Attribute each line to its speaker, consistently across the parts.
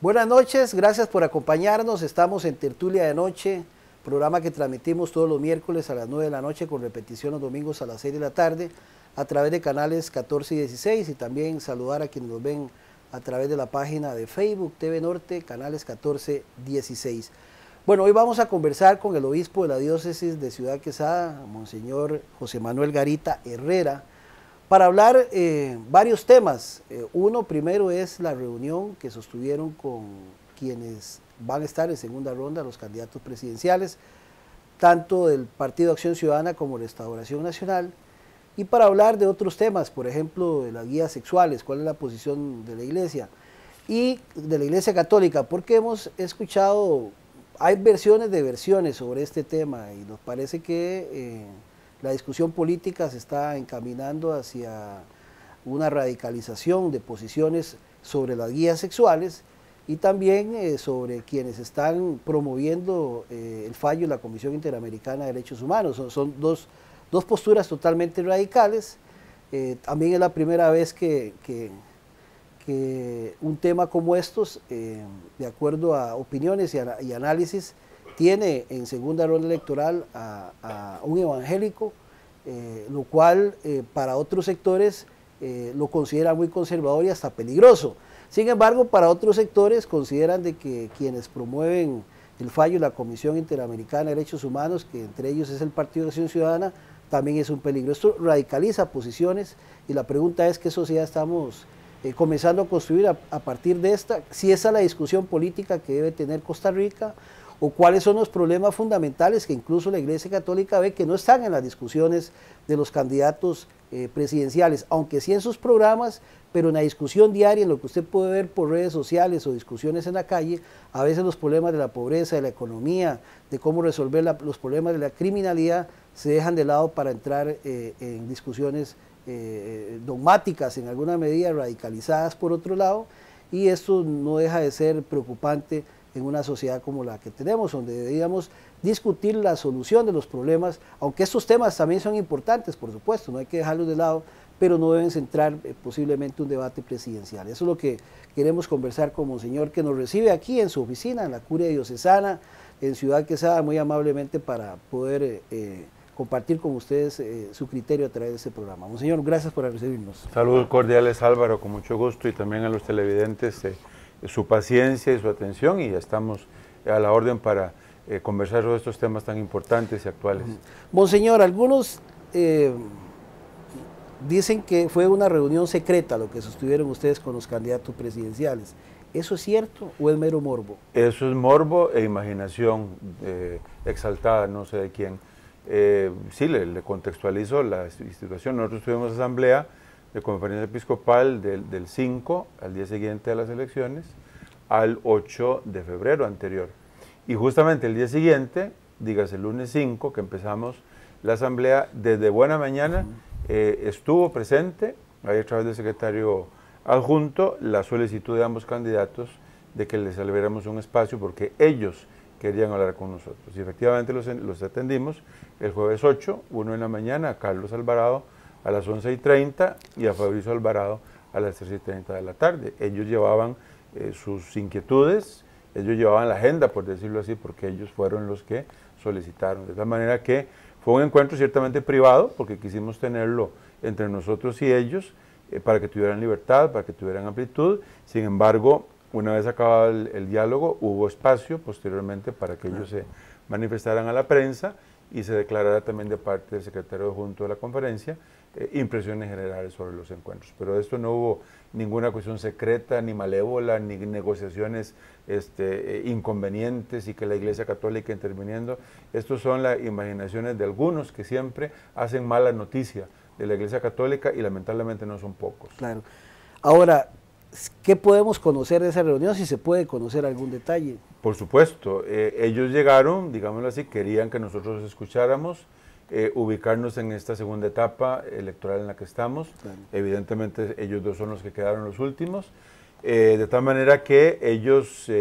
Speaker 1: Buenas noches, gracias por acompañarnos. Estamos en Tertulia de Noche, programa que transmitimos todos los miércoles a las 9 de la noche con repetición los domingos a las 6 de la tarde a través de canales 14 y 16 y también saludar a quienes nos ven a través de la página de Facebook TV Norte, canales 14, 16. Bueno, hoy vamos a conversar con el obispo de la diócesis de Ciudad Quesada, Monseñor José Manuel Garita Herrera, para hablar varios temas. Uno primero es la reunión que sostuvieron con quienes van a estar en segunda ronda, los candidatos presidenciales, tanto del Partido Acción Ciudadana como Restauración Nacional, y para hablar de otros temas, por ejemplo, de las guías sexuales, cuál es la posición de la Iglesia, y de la Iglesia Católica, porque hemos escuchado, hay versiones de versiones sobre este tema, y nos parece que la discusión política se está encaminando hacia una radicalización de posiciones sobre las guías sexuales y también sobre quienes están promoviendo el fallo de la Comisión Interamericana de Derechos Humanos. Son dos posturas totalmente radicales. También es la primera vez que un tema como estos, de acuerdo a opiniones y análisis, tiene en segunda ronda electoral a un evangélico, lo cual para otros sectores lo considera muy conservador y hasta peligroso. Sin embargo, para otros sectores consideran de que quienes promueven el fallo de la Comisión Interamericana de Derechos Humanos, que entre ellos es el Partido de Acción Ciudadana, también es un peligro. Esto radicaliza posiciones y la pregunta es qué sociedad estamos comenzando a construir a partir de esta, si esa es la discusión política que debe tener Costa Rica, o cuáles son los problemas fundamentales que incluso la Iglesia Católica ve que no están en las discusiones de los candidatos presidenciales, aunque sí en sus programas, pero en la discusión diaria, en lo que usted puede ver por redes sociales o discusiones en la calle, a veces los problemas de la pobreza, de la economía, de cómo resolver los problemas de la criminalidad, se dejan de lado para entrar en discusiones dogmáticas, en alguna medida radicalizadas por otro lado, y esto no deja de ser preocupante en una sociedad como la que tenemos, donde deberíamos discutir la solución de los problemas, aunque estos temas también son importantes, por supuesto, no hay que dejarlos de lado, pero no deben centrar posiblemente un debate presidencial. Eso es lo que queremos conversar con Monseñor, que nos recibe aquí en su oficina, en la Curia Diocesana, en Ciudad Quesada, muy amablemente para poder compartir con ustedes su criterio a través de este programa. Monseñor, gracias por recibirnos.
Speaker 2: Saludos cordiales, Álvaro, con mucho gusto, y también a los televidentes, su paciencia y su atención, y ya estamos a la orden para conversar sobre estos temas tan importantes y actuales.
Speaker 1: Monseñor, algunos dicen que fue una reunión secreta lo que sostuvieron ustedes con los candidatos presidenciales. ¿Eso es cierto o es mero morbo?
Speaker 2: Eso es morbo e imaginación exaltada, no sé de quién. Sí, le contextualizo la situación. Nosotros tuvimos asamblea de conferencia episcopal del 5 al día siguiente de las elecciones al 8 de febrero anterior. Y justamente el día siguiente, dígase el lunes 5, que empezamos la asamblea, desde buena mañana estuvo presente, ahí a través del secretario adjunto, la solicitud de ambos candidatos de que les abriéramos un espacio porque ellos querían hablar con nosotros. Y efectivamente los atendimos el jueves 8, 1 de la mañana, a Carlos Alvarado a las 11:30 y a Fabricio Alvarado a las 3:30 de la tarde. Ellos llevaban sus inquietudes, ellos llevaban la agenda, por decirlo así, porque ellos fueron los que solicitaron. De tal manera que fue un encuentro ciertamente privado, porque quisimos tenerlo entre nosotros y ellos, para que tuvieran libertad, para que tuvieran amplitud. Sin embargo, una vez acabado el diálogo, hubo espacio posteriormente para que ellos se manifestaran a la prensa y se declarara también de parte del secretario adjunto de la conferencia impresiones generales sobre los encuentros. Pero de esto no hubo ninguna cuestión secreta, ni malévola, ni negociaciones inconvenientes y que la Iglesia Católica interviniendo. Estos son las imaginaciones de algunos que siempre hacen mala noticia de la Iglesia Católica y lamentablemente no son pocos.
Speaker 1: Claro. Ahora, ¿qué podemos conocer de esa reunión? Si se puede conocer algún detalle.
Speaker 2: Por supuesto, ellos llegaron, digámoslo así, querían que nosotros los escucháramos, ubicarnos en esta segunda etapa electoral en la que estamos. Claro. Evidentemente ellos dos son los que quedaron los últimos, de tal manera que ellos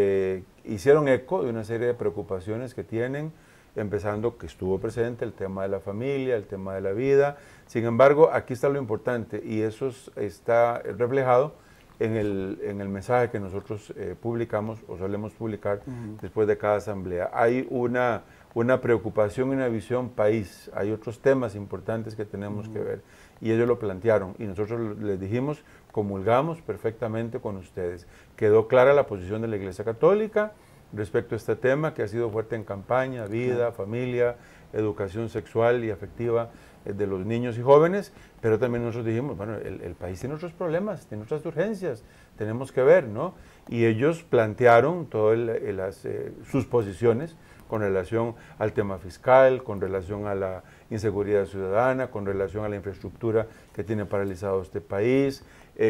Speaker 2: hicieron eco de una serie de preocupaciones que tienen, empezando que estuvo presente el tema de la familia, el tema de la vida. Sin embargo, aquí está lo importante y eso está reflejado en el mensaje que nosotros publicamos o solemos publicar después de cada asamblea. Hay una preocupación y una visión país, hay otros temas importantes que tenemos que ver, y ellos lo plantearon, y nosotros les dijimos, comulgamos perfectamente con ustedes. Quedó clara la posición de la Iglesia Católica respecto a este tema, que ha sido fuerte en campaña: vida, familia, educación sexual y afectiva de los niños y jóvenes, pero también nosotros dijimos, bueno, el país tiene otros problemas, tiene otras urgencias, tenemos que ver, ¿no? Y ellos plantearon todas sus posiciones con relación al tema fiscal, con relación a la inseguridad ciudadana, con relación a la infraestructura que tiene paralizado este país,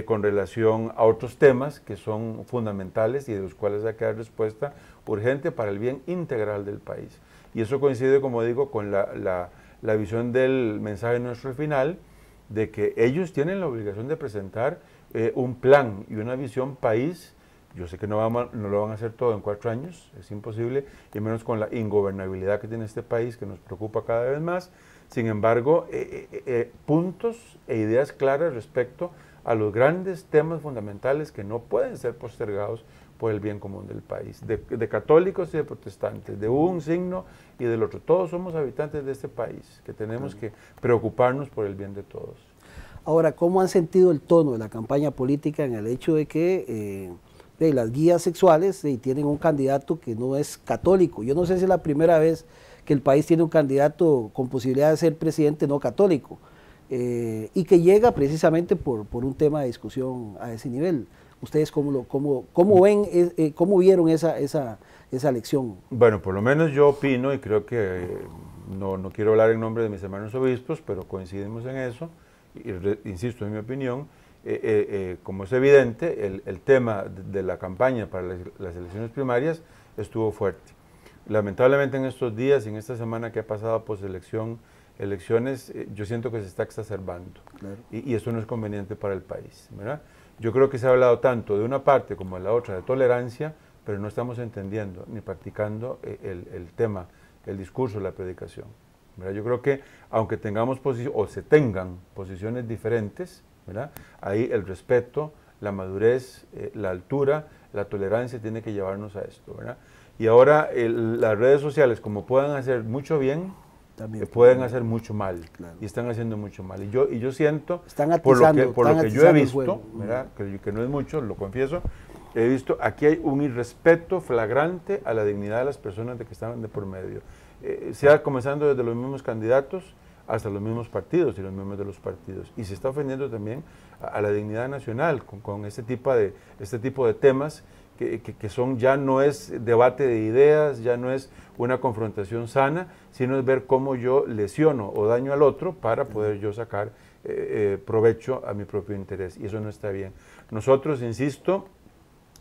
Speaker 2: con relación a otros temas que son fundamentales y de los cuales hay que dar respuesta urgente para el bien integral del país. Y eso coincide, como digo, con la visión del mensaje nuestro al final, de que ellos tienen la obligación de presentar un plan y una visión país. Yo sé que no lo van a hacer todo en 4 años, es imposible, y menos con la ingobernabilidad que tiene este país, que nos preocupa cada vez más. Sin embargo, puntos e ideas claras respecto a los grandes temas fundamentales que no pueden ser postergados por el bien común del país, de católicos y de protestantes, de un signo y del otro. Todos somos habitantes de este país, que tenemos que preocuparnos por el bien de todos.
Speaker 1: Ahora, ¿cómo han sentido el tono de la campaña política en el hecho de que las guías sexuales tienen un candidato que no es católico? Yo no sé si es la primera vez que el país tiene un candidato con posibilidad de ser presidente no católico, y que llega precisamente por un tema de discusión a ese nivel. ¿Ustedes cómo vieron esa elección?
Speaker 2: Bueno, por lo menos yo opino, y creo que no quiero hablar en nombre de mis hermanos obispos, pero coincidimos en eso, y insisto en mi opinión, como es evidente, el tema de la campaña para las elecciones primarias estuvo fuerte. Lamentablemente en estos días, en esta semana que ha pasado elecciones, yo siento que se está exacerbando, claro. Y eso no es conveniente para el país, ¿verdad? Yo creo que se ha hablado tanto de una parte como de la otra de tolerancia, pero no estamos entendiendo ni practicando el tema, el discurso, la predicación, ¿verdad? Yo creo que aunque tengamos se tengan posiciones diferentes, ¿verdad? Ahí el respeto, la madurez, la altura, la tolerancia tiene que llevarnos a esto, ¿verdad? Y ahora las redes sociales, como puedan hacer mucho bien, pueden hacer mucho mal, claro. Y están haciendo mucho mal. Y yo siento, por lo que yo he visto, ¿verdad? Que no es mucho, lo confieso, he visto, aquí hay un irrespeto flagrante a la dignidad de las personas que están de por medio. Sea comenzando desde los mismos candidatos hasta los mismos partidos y los miembros de los partidos. Y se está ofendiendo también a la dignidad nacional con este tipo de temas que ya no es debate de ideas, ya no es una confrontación sana, sino es ver cómo yo lesiono o daño al otro para poder yo sacar provecho a mi propio interés, y eso no está bien. Nosotros, insisto,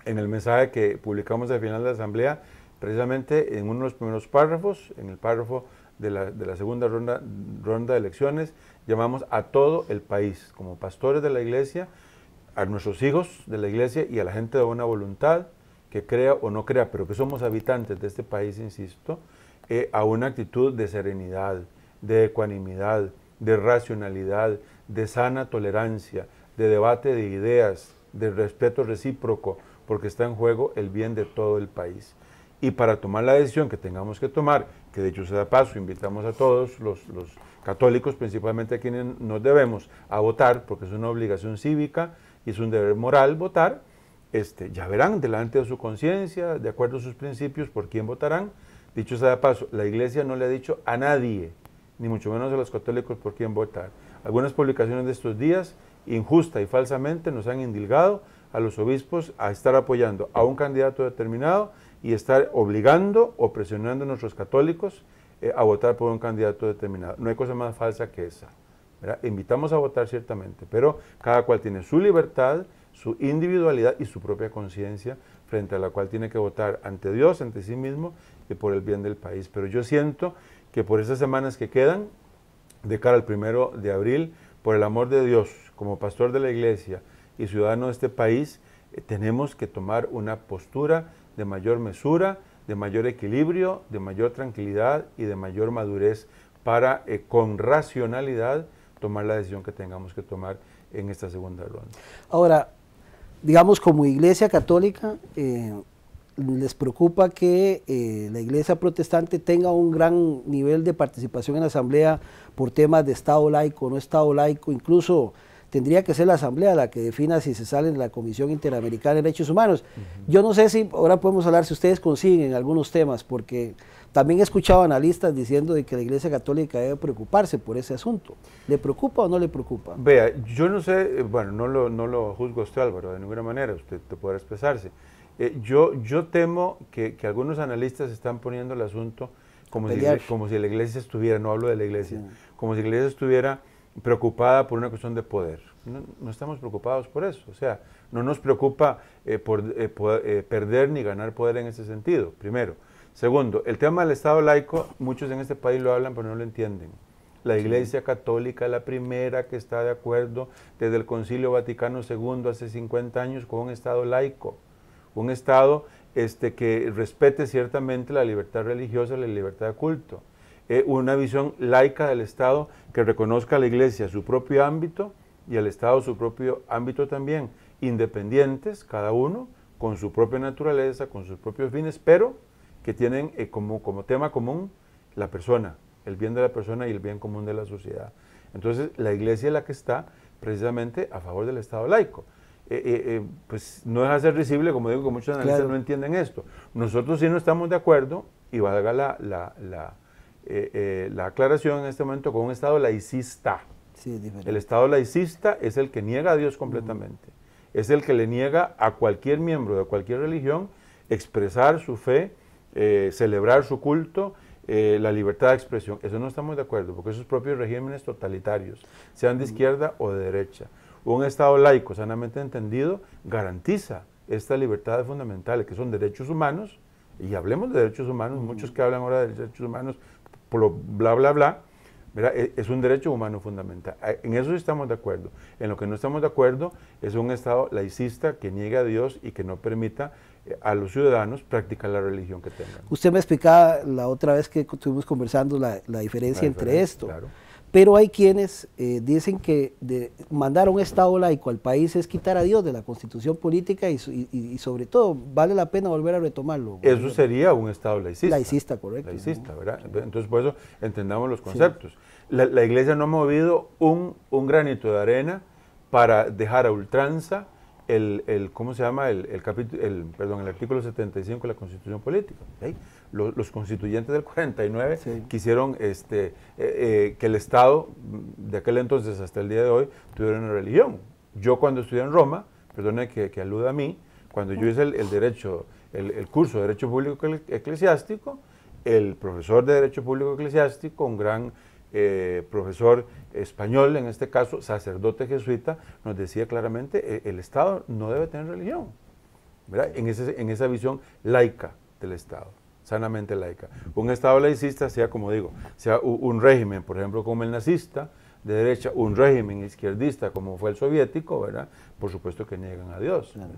Speaker 2: en el mensaje que publicamos al final de la asamblea, precisamente en uno de los primeros párrafos, en el párrafo de la segunda ronda de elecciones, llamamos a todo el país, como pastores de la iglesia, a nuestros hijos de la iglesia y a la gente de buena voluntad, que crea o no crea, pero que somos habitantes de este país, insisto, a una actitud de serenidad, de ecuanimidad, de racionalidad, de sana tolerancia, de debate de ideas, de respeto recíproco, porque está en juego el bien de todo el país. Y para tomar la decisión que tengamos que tomar, que de hecho se da paso, invitamos a todos los católicos, principalmente a quienes nos debemos a votar, porque es una obligación cívica y es un deber moral votar, ya verán delante de su conciencia, de acuerdo a sus principios, por quién votarán. Dicho sea de paso, la iglesia no le ha dicho a nadie, ni mucho menos a los católicos, por quién votar. Algunas publicaciones de estos días, injusta y falsamente, nos han indilgado a los obispos a estar apoyando a un candidato determinado y estar obligando o presionando a nuestros católicos a votar por un candidato determinado. No hay cosa más falsa que esa, ¿verdad? Invitamos a votar ciertamente, pero cada cual tiene su libertad, su individualidad y su propia conciencia, frente a la cual tiene que votar ante Dios, ante sí mismo y por el bien del país. Pero yo siento que por esas semanas que quedan, de cara al 1 de abril, por el amor de Dios, como pastor de la iglesia y ciudadano de este país, tenemos que tomar una postura de mayor mesura, de mayor equilibrio, de mayor tranquilidad y de mayor madurez para, con racionalidad, tomar la decisión que tengamos que tomar en esta segunda ronda.
Speaker 1: Ahora, digamos, como Iglesia Católica, les preocupa que la Iglesia Protestante tenga un gran nivel de participación en la Asamblea por temas de Estado laico, no Estado laico, incluso tendría que ser la Asamblea la que defina si se sale de la Comisión Interamericana de Derechos Humanos. Yo no sé si, ahora podemos hablar si ustedes consiguen algunos temas, porque también he escuchado analistas diciendo de que la Iglesia Católica debe preocuparse por ese asunto. ¿Le preocupa o no le preocupa?
Speaker 2: Vea, yo no sé, bueno, no lo juzgo a usted, Álvaro, de ninguna manera, usted te podrá expresarse. Yo temo que algunos analistas están poniendo el asunto como si la Iglesia estuviera, no hablo de la Iglesia, como si la Iglesia estuviera preocupada por una cuestión de poder. No estamos preocupados por eso, o sea, no nos preocupa perder ni ganar poder en ese sentido, primero. Segundo, el tema del Estado laico, muchos en este país lo hablan pero no lo entienden. La Iglesia Católica es la primera que está de acuerdo desde el Concilio Vaticano II hace 50 años con un Estado laico, un Estado que respete ciertamente la libertad religiosa, la libertad de culto, una visión laica del Estado que reconozca a la Iglesia su propio ámbito y al Estado su propio ámbito también, independientes cada uno, con su propia naturaleza, con sus propios fines, pero que tienen como tema común la persona, el bien de la persona y el bien común de la sociedad. Entonces la Iglesia es la que está precisamente a favor del Estado laico. Pues no deja de ser risible, como digo, que muchos analistas no entienden esto. Nosotros sí no estamos de acuerdo, y valga la aclaración en este momento, con un Estado laicista.
Speaker 1: Sí,
Speaker 2: el Estado laicista es el que niega a Dios completamente, es el que le niega a cualquier miembro de cualquier religión expresar su fe, celebrar su culto, la libertad de expresión. Eso no estamos de acuerdo, porque esos propios regímenes totalitarios, sean de izquierda o de derecha. Un Estado laico sanamente entendido garantiza estas libertades fundamentales, que son derechos humanos, y hablemos de derechos humanos, muchos que hablan ahora de derechos humanos, por lo bla, bla, bla, ¿verdad? Es un derecho humano fundamental. En eso sí estamos de acuerdo. En lo que no estamos de acuerdo es un Estado laicista que niega a Dios y que no permita a los ciudadanos practicar la religión que tengan.
Speaker 1: Usted me explicaba la otra vez que estuvimos conversando la diferencia entre esto.
Speaker 2: Claro.
Speaker 1: Pero hay quienes dicen que mandar a un Estado laico al país es quitar a Dios de la Constitución política y sobre todo vale la pena volver a retomarlo.
Speaker 2: Eso sería un Estado laicista.
Speaker 1: Laicista, correcto.
Speaker 2: Laicista, ¿verdad? Entonces por eso entendamos los conceptos. Sí. La Iglesia no ha movido un granito de arena para dejar a ultranza ¿cómo se llama? El artículo 75 de la Constitución Política. ¿Sí? Los constituyentes del 49 quisieron que el Estado, de aquel entonces hasta el día de hoy, tuviera una religión. Yo cuando estudié en Roma, perdone que aluda a mí, cuando yo hice el curso de Derecho Público Eclesiástico, el profesor de Derecho Público Eclesiástico, un gran profesor español, en este caso, sacerdote jesuita, nos decía claramente, el Estado no debe tener religión, ¿verdad? En esa visión laica del Estado, sanamente laica. Un Estado laicista, sea como digo, sea un régimen, por ejemplo, como el nazista, de derecha, un régimen izquierdista como fue el soviético, ¿verdad? Por supuesto que niegan a Dios.
Speaker 1: Claro.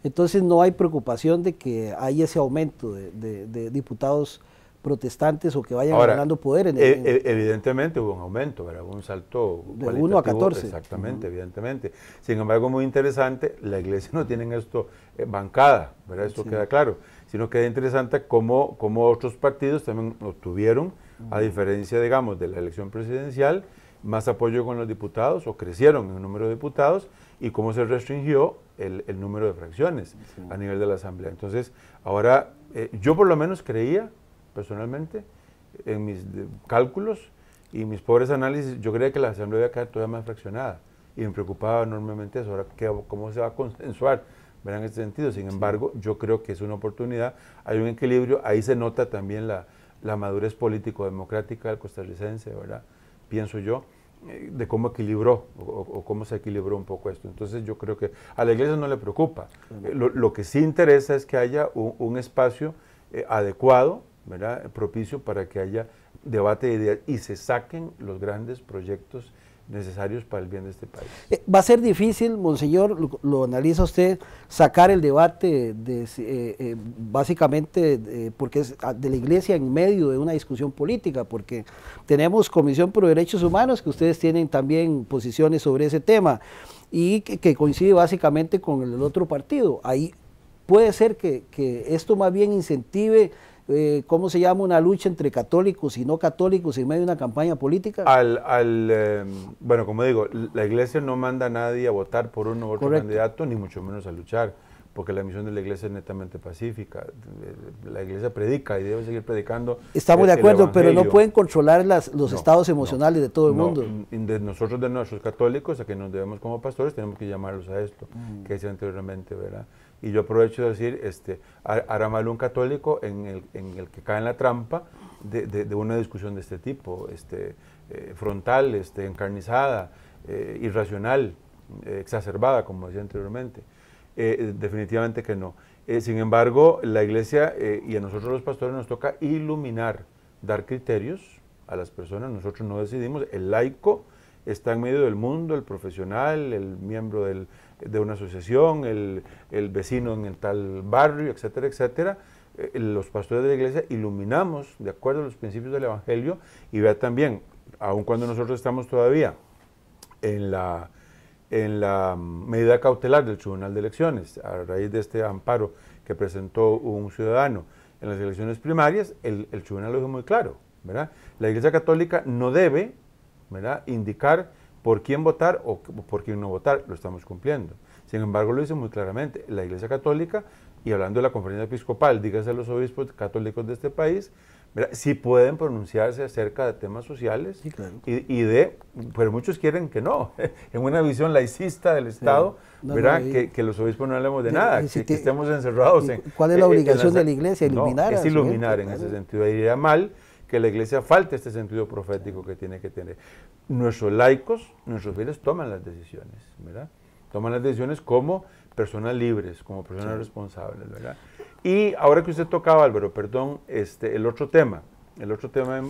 Speaker 1: Entonces no hay preocupación de que haya ese aumento de diputados protestantes o que vayan ganando poder.
Speaker 2: Evidentemente hubo un aumento, ¿verdad? Hubo un salto
Speaker 1: de 1 a 14.
Speaker 2: Exactamente, evidentemente. Sin embargo, muy interesante, la Iglesia no tiene esto bancada, ¿verdad? Esto queda claro, sino queda interesante cómo otros partidos también obtuvieron, a diferencia, digamos, de la elección presidencial, más apoyo con los diputados, o crecieron en el número de diputados, y cómo se restringió el número de fracciones a nivel de la Asamblea. Entonces, ahora, yo por lo menos creía, personalmente, en mis cálculos y mis pobres análisis, yo creía que la Asamblea iba a quedar todavía más fraccionada, y me preocupaba enormemente eso. Ahora, ¿cómo se va a consensuar, ¿verdad? En este sentido? Sin embargo, yo creo que es una oportunidad, hay un equilibrio, ahí se nota también la madurez político-democrática del costarricense, ¿verdad? Pienso yo, de cómo equilibró o cómo se equilibró un poco esto. Entonces yo creo que a la Iglesia no le preocupa. Lo que sí interesa es que haya un espacio adecuado, ¿verdad? Propicio para que haya debate de ideas y se saquen los grandes proyectos necesarios para el bien de este país.
Speaker 1: Va a ser difícil, monseñor, lo analiza usted, sacar el debate básicamente porque es de la Iglesia en medio de una discusión política, porque tenemos Comisión por Derechos Humanos, que ustedes tienen también posiciones sobre ese tema. y que coincide básicamente con el otro partido. Ahí puede ser que esto más bien incentive, ¿cómo se llama?, una lucha entre católicos y no católicos en medio de una campaña política.
Speaker 2: Bueno, como digo, la iglesia no manda a nadie a votar por uno u otro candidato, ni mucho menos a luchar, porque la misión de la iglesia es netamente pacífica. La iglesia predica y debe seguir predicando.
Speaker 1: Estamos de acuerdo, pero no pueden controlar los estados emocionales de todo el mundo.
Speaker 2: Nosotros, de nuestros católicos, a que nos debemos como pastores, tenemos que llamarlos a esto, que decía anteriormente, ¿verdad? Y yo aprovecho de decir, hará mal un católico en el que cae en la trampa de una discusión de este tipo, frontal, encarnizada, irracional, exacerbada, como decía anteriormente. Definitivamente que no. Sin embargo, la iglesia y a nosotros los pastores nos toca iluminar, dar criterios a las personas. Nosotros no decidimos, el laico está en medio del mundo, el profesional, el miembro de una asociación, el vecino en el tal barrio, etcétera, etcétera. Los pastores de la iglesia iluminamos de acuerdo a los principios del evangelio, y vea también, aun cuando nosotros estamos todavía en la medida cautelar del Tribunal de Elecciones, a raíz de este amparo que presentó un ciudadano en las elecciones primarias, el tribunal lo dijo muy claro, ¿verdad? La Iglesia Católica no debe, ¿verdad?, indicar por quién votar o por quién no votar, lo estamos cumpliendo. Sin embargo, lo dice muy claramente, la Iglesia Católica, y hablando de la conferencia episcopal, dígase a los obispos católicos de este país, sí pueden pronunciarse acerca de temas sociales,
Speaker 1: sí, claro.
Speaker 2: Pero muchos quieren que no, en una visión laicista del Estado, sí. ¿Verdad? Que los obispos no hablemos de nada, que estemos encerrados en...
Speaker 1: ¿Cuál es la obligación de la iglesia? Iluminar.
Speaker 2: No, es iluminar en ese sentido. Iría mal que la iglesia falte este sentido profético que tiene que tener. Nuestros laicos, nuestros fieles toman las decisiones, ¿verdad? Toman las decisiones como personas libres, como personas responsables, ¿verdad? Y ahora que usted tocaba, Álvaro, perdón, el otro tema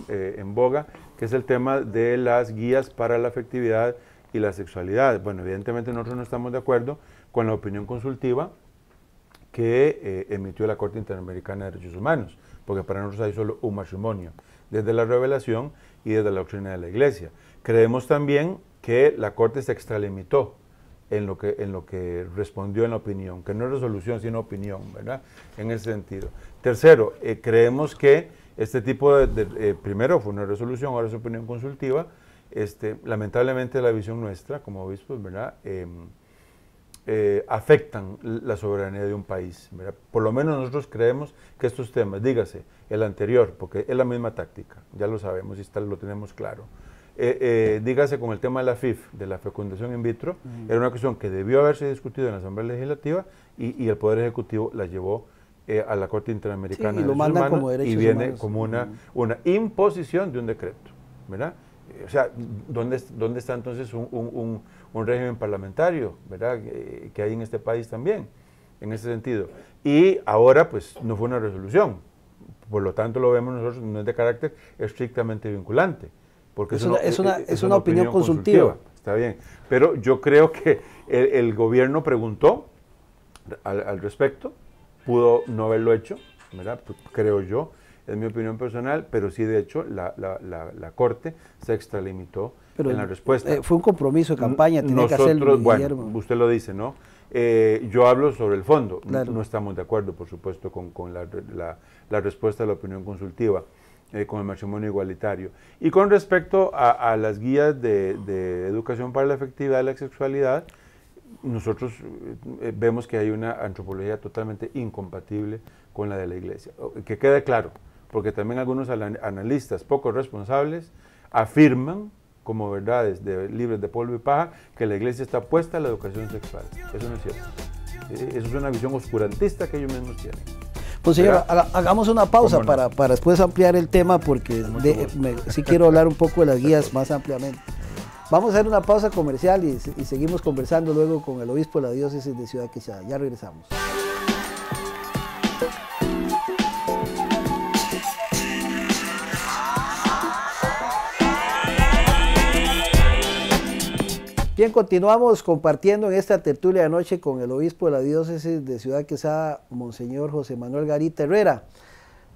Speaker 2: en boga, que es el tema de las guías para la afectividad y la sexualidad. Bueno, evidentemente nosotros no estamos de acuerdo con la opinión consultiva que emitió la Corte Interamericana de Derechos Humanos, porque para nosotros hay solo un matrimonio, desde la revelación y desde la doctrina de la Iglesia. Creemos también que la Corte se extralimitó en lo que respondió en la opinión, que no es resolución sino opinión, ¿verdad? En ese sentido. Tercero, creemos que este tipo primero fue una resolución, ahora es opinión consultiva. Lamentablemente la visión nuestra como obispos, ¿verdad?, afectan la soberanía de un país, ¿verdad? Por lo menos nosotros creemos que estos temas, dígase el anterior, porque es la misma táctica, ya lo sabemos y lo tenemos claro. Dígase con el tema de la FIF, de la fecundación in vitro, era una cuestión que debió haberse discutido en la Asamblea Legislativa y el Poder Ejecutivo la llevó a la Corte Interamericana de Derechos Humanos y viene como una imposición de un decreto, ¿verdad? O sea, ¿dónde está entonces un régimen parlamentario, ¿verdad?, que hay en este país también, en ese sentido? Y ahora, pues, no fue una resolución, por lo tanto lo vemos nosotros, no es de carácter estrictamente vinculante. Porque
Speaker 1: es una opinión consultiva.
Speaker 2: Está bien, pero yo creo que el gobierno preguntó al respecto, pudo no haberlo hecho, ¿verdad?, creo yo, es mi opinión personal, pero sí, de hecho, la Corte se extralimitó en la respuesta.
Speaker 1: Fue un compromiso de campaña, tenía que hacerlo,
Speaker 2: Guillermo. Bueno, usted lo dice, ¿no? Yo hablo sobre el fondo,
Speaker 1: claro.
Speaker 2: No estamos de acuerdo, por supuesto, con la respuesta de la opinión consultiva. Con el matrimonio igualitario. Y con respecto a las guías de educación para la afectividad y la sexualidad, nosotros vemos que hay una antropología totalmente incompatible con la de la Iglesia. Que quede claro, porque también algunos analistas poco responsables afirman, como verdades libres de polvo y paja, que la Iglesia está puesta a la educación sexual. Eso no es cierto. Eso es una visión oscurantista que ellos mismos tienen.
Speaker 1: Pues señora, hagamos una pausa para después ampliar el tema, porque sí quiero hablar un poco de las guías más ampliamente. Vamos a hacer una pausa comercial y seguimos conversando luego con el obispo de la diócesis de Ciudad Quezada. Ya regresamos. Bien, continuamos compartiendo en esta tertulia de noche con el obispo de la diócesis de Ciudad Quezada, Monseñor José Manuel Garita Herrera.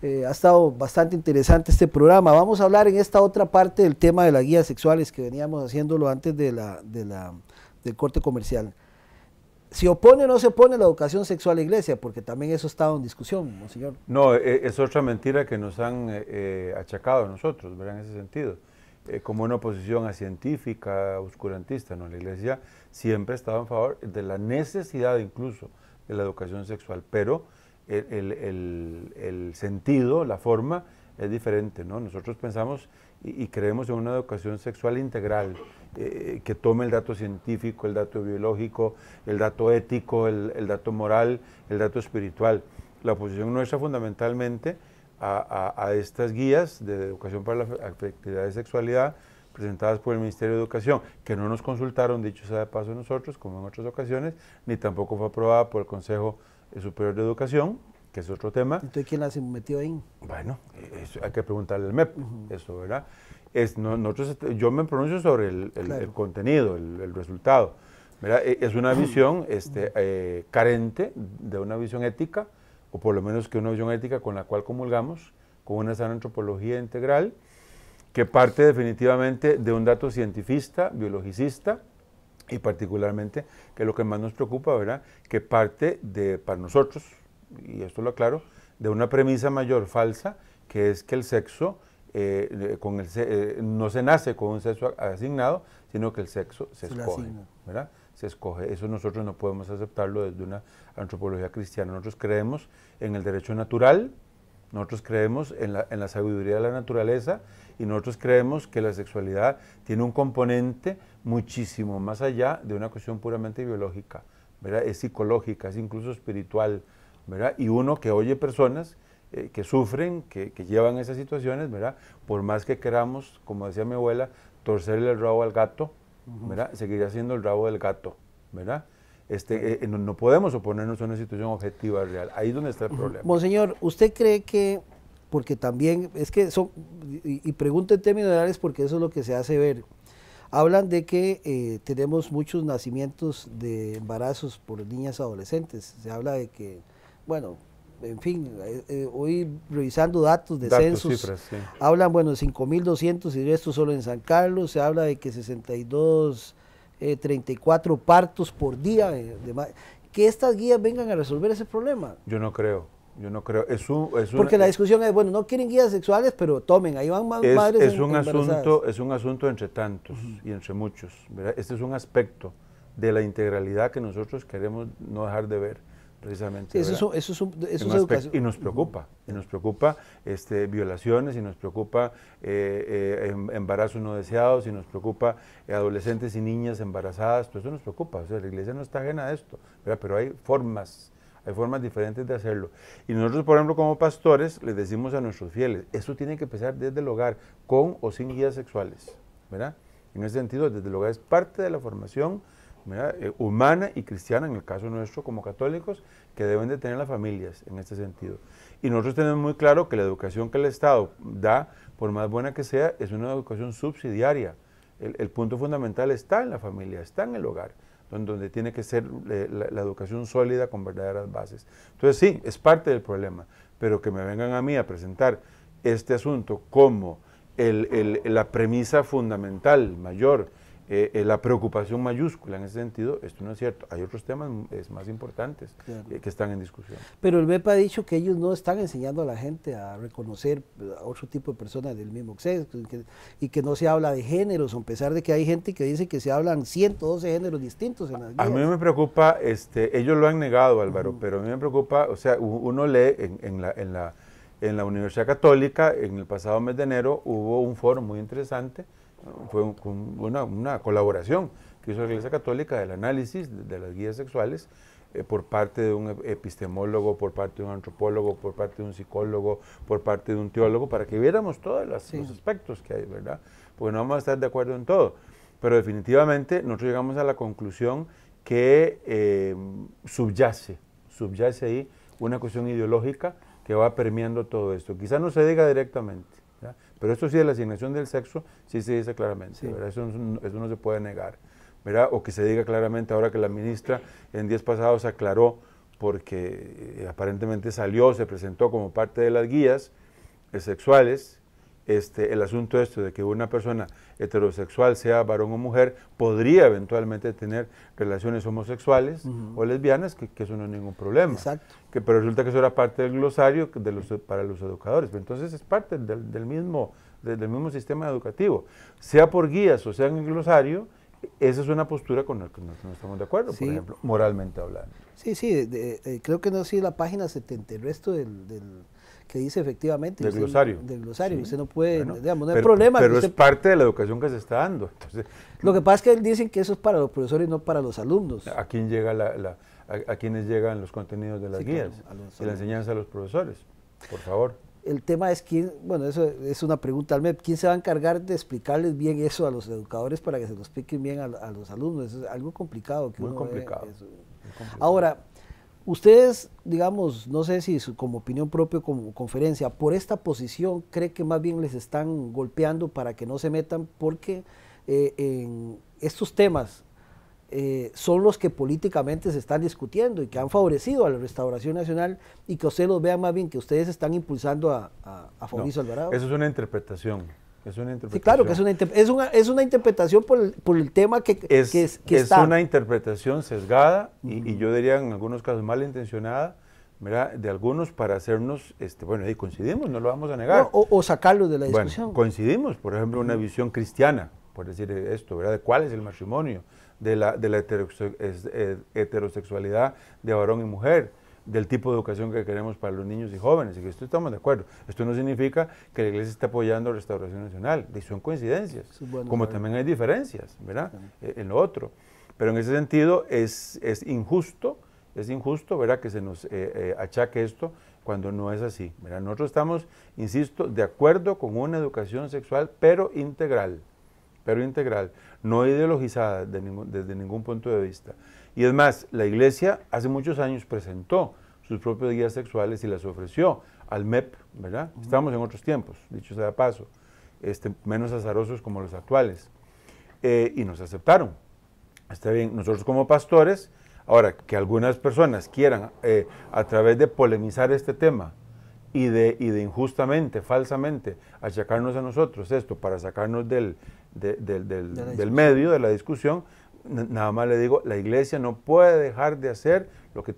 Speaker 1: Ha estado bastante interesante este programa. Vamos a hablar en esta otra parte del tema de las guías sexuales, que veníamos haciéndolo antes de del corte comercial. ¿Se opone o no se opone la educación sexual a la iglesia? Porque también eso está en discusión, monseñor.
Speaker 2: No, es otra mentira que nos han achacado a nosotros, ¿verdad? En ese sentido. Como una oposición a científica, oscurantista, ¿no? La iglesia siempre ha estado en favor de la necesidad incluso de la educación sexual, pero el sentido, la forma es diferente, ¿no? Nosotros pensamos y creemos en una educación sexual integral, que tome el dato científico, el dato biológico, el dato ético, el dato moral, el dato espiritual. La oposición nuestra fundamentalmente a estas guías de educación para la afectividad y sexualidad presentadas por el Ministerio de Educación, que no nos consultaron, dicho sea de paso nosotros, como en otras ocasiones, ni tampoco fue aprobada por el Consejo Superior de Educación, que es otro tema.
Speaker 1: Entonces, ¿quién la se metió ahí?
Speaker 2: Bueno, eso hay que preguntarle al MEP, eso, ¿verdad? Yo me pronuncio sobre el contenido, el resultado, ¿verdad? Es una visión carente de una visión ética, o por lo menos que una visión ética con la cual comulgamos, con una sana antropología integral, que parte definitivamente de un dato cientifista, biologicista, y particularmente, que es lo que más nos preocupa, ¿verdad? Que parte para nosotros, y esto lo aclaro, de una premisa mayor falsa, que es que el sexo no se nace con un sexo asignado, sino que el sexo se escoge, ¿verdad? Se escoge. Eso nosotros no podemos aceptarlo desde una antropología cristiana. Nosotros creemos en el derecho natural, nosotros creemos en la sabiduría de la naturaleza, y nosotros creemos que la sexualidad tiene un componente muchísimo más allá de una cuestión puramente biológica, ¿verdad? Es psicológica, es incluso espiritual, ¿verdad? Y uno que oye personas que sufren, que llevan esas situaciones, ¿verdad? Por más que queramos, como decía mi abuela, torcerle el rabo al gato, ¿verdad? Seguiría siendo el rabo del gato, ¿verdad? No podemos oponernos a una situación objetiva real. Ahí es donde está el problema.
Speaker 1: Monseñor, ¿usted cree que, porque también, es que son, y pregunto en términos generales porque eso es lo que se hace ver, hablan de que tenemos muchos nacimientos de embarazos por niñas adolescentes, se habla de que, bueno, en fin, hoy revisando datos de censos,
Speaker 2: cifras, sí.
Speaker 1: Hablan, bueno, 5.200 y esto solo en San Carlos, se habla de que 34 partos por día, que estas guías vengan a resolver ese problema.
Speaker 2: Yo no creo.
Speaker 1: Porque la discusión es, bueno, no quieren guías sexuales, pero tomen, ahí van madres embarazadas.
Speaker 2: Es un asunto entre tantos y entre muchos, ¿verdad? Este es un aspecto de la integralidad que nosotros queremos no dejar de ver, precisamente.
Speaker 1: Sí, eso es educación.
Speaker 2: Y nos preocupa, violaciones, y nos preocupa embarazos no deseados, y nos preocupa adolescentes y niñas embarazadas, todo eso nos preocupa. O sea, la iglesia no está ajena a esto, ¿verdad? Pero hay formas diferentes de hacerlo. Y nosotros, por ejemplo, como pastores, les decimos a nuestros fieles, eso tiene que empezar desde el hogar, con o sin guías sexuales, ¿verdad? En ese sentido, desde el hogar es parte de la formación, ¿verdad? Humana y cristiana, en el caso nuestro como católicos, que deben de tener las familias en este sentido. Y nosotros tenemos muy claro que la educación que el Estado da, por más buena que sea, es una educación subsidiaria. El punto fundamental está en la familia, está en el hogar, donde tiene que ser la educación sólida con verdaderas bases. Entonces sí, es parte del problema, pero que me vengan a mí a presentar este asunto como la premisa fundamental, mayor, la preocupación mayúscula en ese sentido, esto no es cierto. Hay otros temas más importantes, claro, que están en discusión.
Speaker 1: Pero el MEP ha dicho que ellos no están enseñando a la gente a reconocer a otro tipo de personas del mismo sexo, y que no se habla de géneros, a pesar de que hay gente que dice que se hablan 112 géneros distintos en las guías.
Speaker 2: A mí me preocupa, ellos lo han negado, Álvaro, pero a mí me preocupa, o sea, uno lee en la Universidad Católica, en el pasado mes de enero, hubo un foro muy interesante. Fue una colaboración que hizo la Iglesia Católica del análisis de las guías sexuales por parte de un epistemólogo, por parte de un antropólogo, por parte de un psicólogo, por parte de un teólogo, para que viéramos todos los aspectos que hay, ¿verdad? Porque no vamos a estar de acuerdo en todo, pero definitivamente nosotros llegamos a la conclusión que subyace ahí una cuestión ideológica que va permeando todo esto. Quizás no se diga directamente, ¿verdad? Pero esto sí, de la asignación del sexo, sí se dice claramente, ¿verdad? Eso no se puede negar, ¿verdad? O que se diga claramente ahora que la ministra en días pasados aclaró, porque aparentemente se presentó como parte de las guías sexuales, el asunto de que una persona heterosexual, sea varón o mujer, podría eventualmente tener relaciones homosexuales o lesbianas, que eso no es ningún problema.
Speaker 1: Exacto.
Speaker 2: Pero resulta que eso era parte del glosario para los educadores. Entonces es parte del mismo sistema educativo. Sea por guías o sea en el glosario, esa es una postura con la que no estamos de acuerdo,
Speaker 1: Sí.
Speaker 2: por ejemplo, moralmente hablando.
Speaker 1: Sí, creo que no sé si la página 70, el resto que dice efectivamente.
Speaker 2: Del glosario.
Speaker 1: Del glosario,
Speaker 2: Sí.
Speaker 1: usted no puede,
Speaker 2: Bueno,
Speaker 1: digamos, no hay problema.
Speaker 2: Pero
Speaker 1: usted,
Speaker 2: es parte de la educación que se está dando. Entonces,
Speaker 1: lo que pasa es que dicen que eso es para los profesores y no para los alumnos.
Speaker 2: ¿a quién llega a quienes llegan los contenidos de las
Speaker 1: Sí,
Speaker 2: guías
Speaker 1: claro,
Speaker 2: y la enseñanza a los profesores? Por favor.
Speaker 1: El tema es quién, bueno, eso es una pregunta al MEP, ¿quién se va a encargar de explicarles bien eso a los educadores para que se lo expliquen bien a los alumnos? Eso es algo complicado.
Speaker 2: Muy complicado.
Speaker 1: Ahora, ustedes, digamos, no sé si como opinión propia, como conferencia, por esta posición, ¿cree que más bien les están golpeando para que no se metan? Porque en estos temas son los que políticamente se están discutiendo y que han favorecido a la Restauración Nacional, y que ustedes los vean más bien que ustedes están impulsando a Fabricio Alvarado.
Speaker 2: Eso es una interpretación.
Speaker 1: Sí, claro que es una interpretación por el tema que está.
Speaker 2: Es una interpretación sesgada y yo diría en algunos casos malintencionada, ¿verdad? De algunos para hacernos, bueno, y coincidimos, no lo vamos a negar.
Speaker 1: O sacarlos de la discusión.
Speaker 2: Bueno, coincidimos, por ejemplo, una visión cristiana, por decir esto, ¿verdad? De cuál es el matrimonio, de la heterosexualidad de varón y mujer, del tipo de educación que queremos para los niños y jóvenes, y que esto estamos de acuerdo. Esto no significa que la Iglesia esté apoyando a Restauración Nacional, y son coincidencias, como también hay diferencias, ¿verdad? En lo otro. Pero en ese sentido es injusto, ¿verdad?, que se nos achaque esto cuando no es así, ¿verdad? Nosotros estamos, insisto, de acuerdo con una educación sexual, pero integral, no ideologizada desde ningún punto de vista. Y es más, la Iglesia hace muchos años presentó sus propias guías sexuales y las ofreció al MEP, ¿verdad? Estamos en otros tiempos, dicho sea de paso, menos azarosos como los actuales, y nos aceptaron. Está bien, nosotros como pastores, ahora que algunas personas quieran, a través de polemizar este tema y de injustamente, falsamente, achacarnos a nosotros esto para sacarnos del medio de la discusión, nada más le digo, la Iglesia no puede dejar de hacer lo que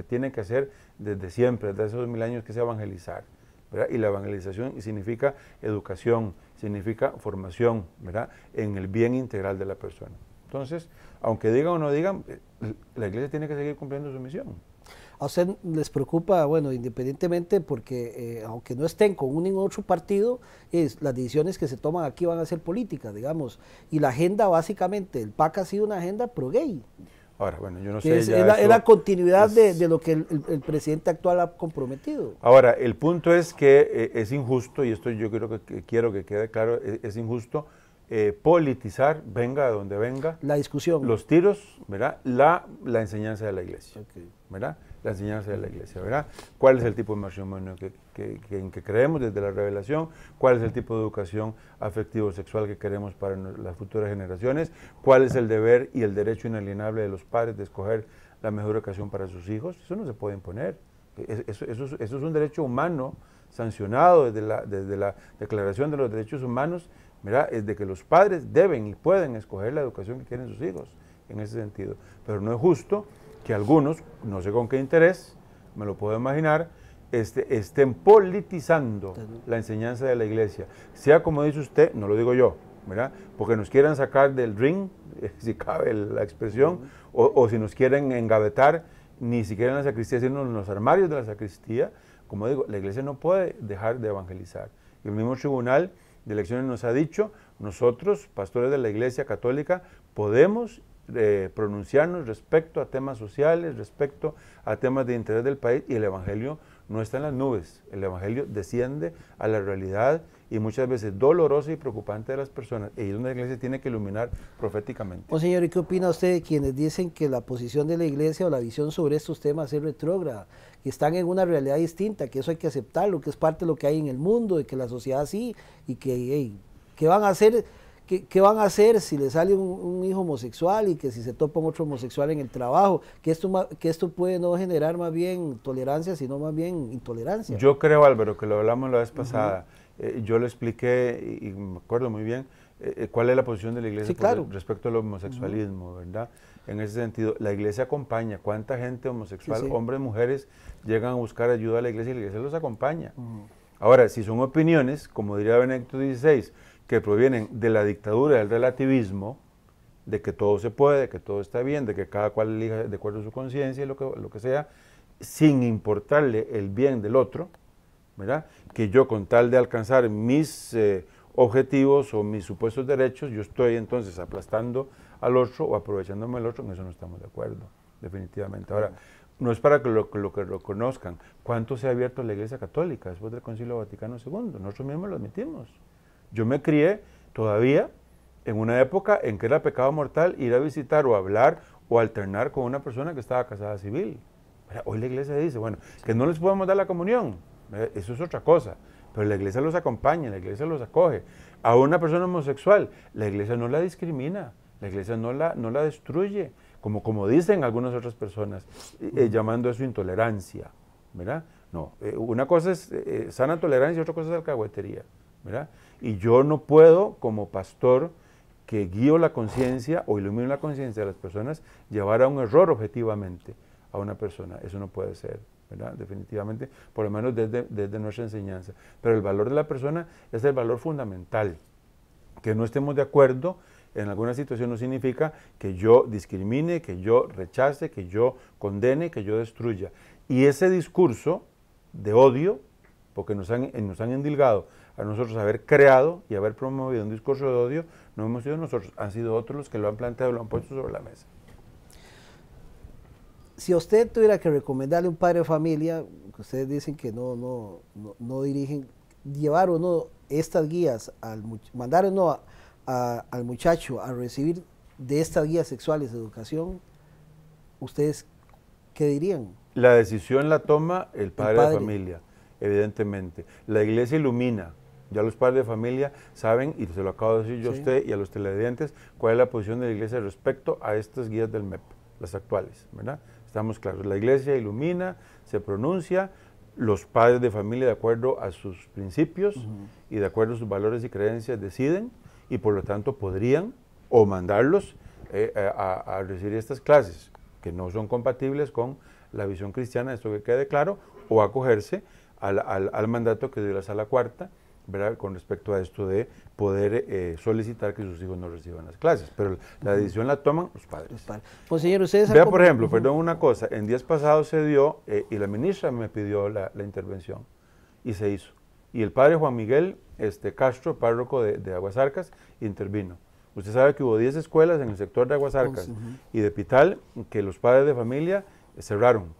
Speaker 2: tiene que hacer desde siempre, desde hace 2000 años, que es evangelizar, ¿verdad? Y la evangelización significa educación, significa formación, ¿verdad?, en el bien integral de la persona. Entonces, aunque digan o no digan, la Iglesia tiene que seguir cumpliendo su misión.
Speaker 1: ¿A usted les preocupa, bueno, independientemente, porque aunque no estén con un u otro partido, las decisiones que se toman aquí van a ser políticas, digamos, y la agenda básicamente, el PAC ha sido una agenda pro-gay?
Speaker 2: Ahora, bueno, yo no sé.
Speaker 1: Es la continuidad de lo que el presidente actual ha comprometido.
Speaker 2: Ahora, el punto es que es injusto, y esto yo quiero que quede claro, es injusto politizar, venga de donde venga,
Speaker 1: la discusión,
Speaker 2: los tiros, ¿verdad?, la enseñanza de la Iglesia,
Speaker 1: okay,
Speaker 2: ¿verdad?, la enseñanza de la Iglesia, ¿verdad?, cuál es el tipo de matrimonio en que creemos desde la revelación, cuál es el tipo de educación afectivo-sexual que queremos para las futuras generaciones, cuál es el deber y el derecho inalienable de los padres de escoger la mejor educación para sus hijos. Eso no se puede imponer, eso es un derecho humano sancionado desde la Declaración de los Derechos Humanos, ¿verdad?, es de que los padres deben y pueden escoger la educación que quieren sus hijos, en ese sentido. Pero no es justo que algunos, no sé con qué interés, me lo puedo imaginar, estén politizando la enseñanza de la Iglesia. Sea como dice usted, no lo digo yo, ¿verdad?, porque nos quieran sacar del ring, si cabe la expresión, o si nos quieren engavetar, ni siquiera en la sacristía, sino en los armarios de la sacristía. Como digo, la Iglesia no puede dejar de evangelizar. Y el mismo Tribunal de Elecciones nos ha dicho, nosotros, pastores de la Iglesia Católica, podemos pronunciarnos respecto a temas sociales, respecto a temas de interés del país, y el Evangelio no está en las nubes, el Evangelio desciende a la realidad y muchas veces dolorosa y preocupante de las personas, y es donde la Iglesia tiene que iluminar proféticamente.
Speaker 1: Señor, ¿y qué opina usted de quienes dicen que la posición de la Iglesia o la visión sobre estos temas es retrógrada, que están en una realidad distinta, que eso hay que aceptarlo, que es parte de lo que hay en el mundo, de que la sociedad sí, y que ¿qué van a hacer? ¿Qué van a hacer si le sale un hijo homosexual y que si se topa un otro homosexual en el trabajo? Que esto puede no generar más bien tolerancia, sino más bien intolerancia.
Speaker 2: Yo creo, Álvaro, que lo hablamos la vez pasada, yo le expliqué, y me acuerdo muy bien, cuál es la posición de la Iglesia
Speaker 1: Sí, claro.
Speaker 2: respecto al homosexualismo, ¿verdad? En ese sentido, la Iglesia acompaña. ¿Cuánta gente homosexual,
Speaker 1: Sí, sí.
Speaker 2: hombres, mujeres, llegan a buscar ayuda a la Iglesia y la Iglesia los acompaña? Ahora, si son opiniones, como diría Benedicto XVI, que provienen de la dictadura del relativismo, de que todo se puede, de que todo está bien, de que cada cual elija de acuerdo a su conciencia y lo que sea, sin importarle el bien del otro, ¿verdad? Que yo con tal de alcanzar mis objetivos o mis supuestos derechos, yo estoy entonces aplastando al otro o aprovechándome del otro, en eso no estamos de acuerdo, definitivamente. Ahora, no es para que lo conozcan. ¿Cuánto se ha abierto la Iglesia Católica después del Concilio Vaticano II? Nosotros mismos lo admitimos. Yo me crié todavía en una época en que era pecado mortal ir a visitar o hablar o alternar con una persona que estaba casada civil. Hoy la Iglesia dice, bueno, que no les podemos dar la comunión, eso es otra cosa, pero la Iglesia los acompaña, la Iglesia los acoge. A una persona homosexual, la Iglesia no la discrimina, la Iglesia no la destruye, como dicen algunas otras personas, llamando eso intolerancia, ¿verdad? No, una cosa es sana tolerancia y otra cosa es alcahuetería, ¿verdad? Y yo no puedo, como pastor, que guío la conciencia o ilumino la conciencia de las personas, llevar a un error objetivamente a una persona. Eso no puede ser, ¿verdad? Definitivamente, por lo menos desde nuestra enseñanza. Pero el valor de la persona es el valor fundamental. Que no estemos de acuerdo en alguna situación no significa que yo discrimine, que yo rechace, que yo condene, que yo destruya. Y ese discurso de odio, porque nos han endilgado a nosotros haber creado y haber promovido un discurso de odio, no hemos sido nosotros, han sido otros los que lo han planteado y lo han puesto sobre la mesa.
Speaker 1: Si a usted tuviera que recomendarle a un padre de familia, que ustedes dicen que no dirigen, llevar o no estas guías, mandar o no al muchacho a recibir de estas guías sexuales de educación, ¿ustedes qué dirían?
Speaker 2: La decisión la toma el padre de familia, evidentemente. La Iglesia ilumina. Ya los padres de familia saben, y se lo acabo de decir yo a usted y a los televidentes, cuál es la posición de la Iglesia respecto a estas guías del MEP, las actuales, ¿verdad? Estamos claros. La Iglesia ilumina, se pronuncia, los padres de familia, de acuerdo a sus principios y de acuerdo a sus valores y creencias, deciden, y por lo tanto podrían o mandarlos a recibir estas clases, que no son compatibles con la visión cristiana, esto que quede claro, o acogerse al mandato que dio la Sala Cuarta, ¿verdad?, con respecto a esto de poder solicitar que sus hijos no reciban las clases. Pero la decisión la toman los padres.
Speaker 1: Pues señor, ustedes
Speaker 2: vea, por ejemplo, perdón, una cosa, en días pasados se dio, y la ministra me pidió la intervención, y se hizo. Y el padre Juan Miguel Castro, párroco de Aguasarcas, intervino. Usted sabe que hubo 10 escuelas en el sector de Aguasarcas y de Pital que los padres de familia cerraron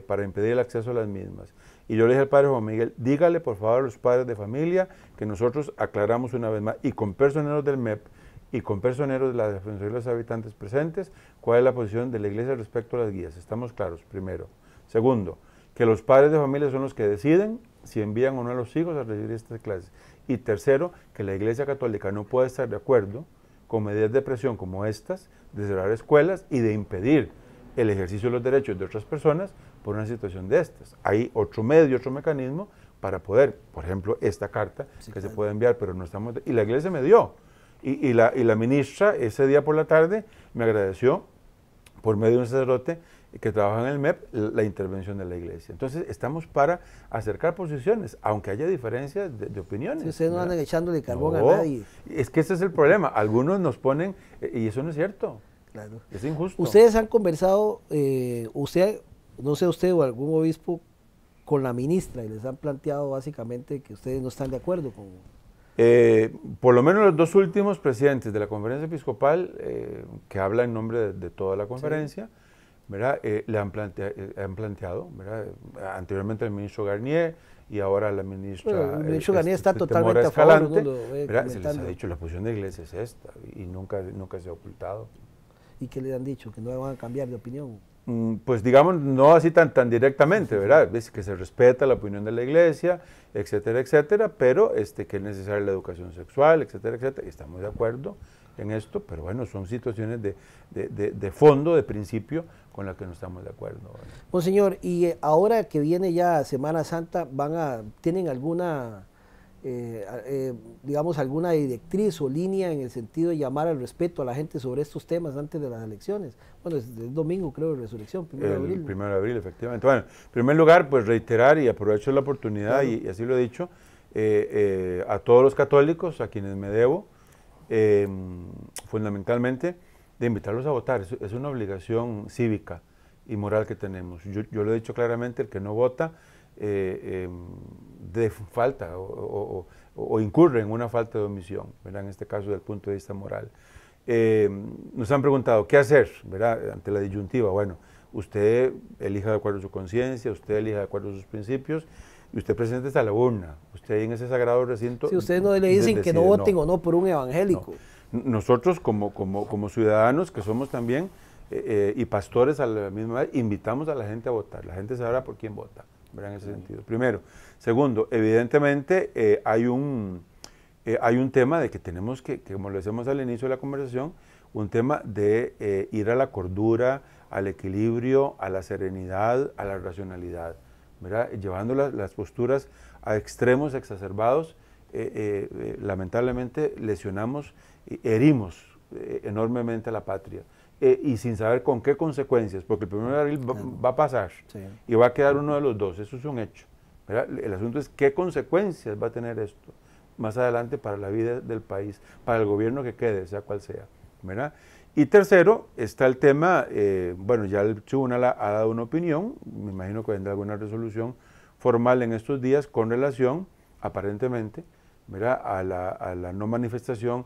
Speaker 2: para impedir el acceso a las mismas. Y yo le dije al padre Juan Miguel, dígale por favor a los padres de familia que nosotros aclaramos una vez más, y con personeros del MEP, y con personeros de la Defensoría de los Habitantes presentes, cuál es la posición de la Iglesia respecto a las guías. Estamos claros, primero. Segundo, que los padres de familia son los que deciden si envían o no a los hijos a recibir estas clases. Y tercero, que la Iglesia Católica no puede estar de acuerdo con medidas de presión como estas, de cerrar escuelas y de impedir el ejercicio de los derechos de otras personas por una situación de estas. Hay otro medio, otro mecanismo para poder, por ejemplo, esta carta que se puede enviar, pero no estamos... Y la Iglesia me dio. Y la ministra ese día por la tarde me agradeció, por medio de un sacerdote que trabaja en el MEP, la intervención de la Iglesia. Entonces, estamos para acercar posiciones, aunque haya diferencias de opiniones.
Speaker 1: Si ustedes no andan echándole carbón a nadie.
Speaker 2: Es que ese es el problema. Algunos nos ponen, y eso no es cierto.
Speaker 1: Claro.
Speaker 2: Es injusto.
Speaker 1: Ustedes han conversado, no sé usted o algún obispo, con la ministra, y les han planteado básicamente que ustedes no están de acuerdo con...
Speaker 2: por lo menos los dos últimos presidentes de la conferencia episcopal, que habla en nombre de toda la conferencia, ¿verdad?, le han planteado, ¿verdad?, anteriormente el ministro Garnier y ahora la ministra...
Speaker 1: Bueno, el ministro Garnier está totalmente a favor,
Speaker 2: ¿verdad? Se les ha dicho, la posición de la Iglesia es esta, y nunca se ha ocultado.
Speaker 1: ¿Y qué le han dicho? ¿Que no van a cambiar de opinión?
Speaker 2: Pues digamos, no así tan directamente, ¿verdad? Es que se respeta la opinión de la Iglesia, etcétera, etcétera, pero que es necesaria la educación sexual, etcétera, etcétera. Estamos de acuerdo en esto, pero bueno, son situaciones de fondo, de principio, con las que no estamos de acuerdo.
Speaker 1: Pues señor, y ahora que viene ya Semana Santa, ¿tienen alguna digamos, alguna directriz o línea en el sentido de llamar al respeto a la gente sobre estos temas antes de las elecciones? Bueno, es el domingo, creo, de resurrección, 1 de abril.
Speaker 2: El 1 de abril, efectivamente. Bueno, en primer lugar, pues reiterar y aprovecho la oportunidad, claro, y así lo he dicho, a todos los católicos, a quienes me debo, fundamentalmente, de invitarlos a votar. Es una obligación cívica y moral que tenemos. Yo lo he dicho claramente, el que no vota de falta o incurre en una falta de omisión, ¿verdad? En este caso desde el punto de vista moral. Nos han preguntado, ¿qué hacer, verdad? Ante la disyuntiva? Bueno, usted elija de acuerdo a su conciencia, usted elija de acuerdo a sus principios, y usted presente hasta la urna, usted ahí en ese sagrado recinto.
Speaker 1: Si ustedes no le dicen que no voten o no por un evangélico.
Speaker 2: No. Nosotros como ciudadanos que somos también y pastores a la misma vez, invitamos a la gente a votar. La gente sabrá por quién vota, ¿verdad? En ese sentido. Primero. Segundo, evidentemente hay un tema de que tenemos que, como lo decíamos al inicio de la conversación, un tema de ir a la cordura, al equilibrio, a la serenidad, a la racionalidad, ¿verdad? Llevando las posturas a extremos exacerbados, lamentablemente lesionamos, herimos enormemente a la patria. Y sin saber con qué consecuencias, porque el 1 de abril va a pasar, sí, y va a quedar uno de los dos, eso es un hecho, ¿verdad? El asunto es qué consecuencias va a tener esto más adelante para la vida del país, para el gobierno que quede, sea cual sea, ¿verdad? Y tercero, está el tema, bueno, ya el tribunal ha dado una opinión, me imagino que vendrá alguna resolución formal en estos días con relación, aparentemente, ¿verdad?, a la no manifestación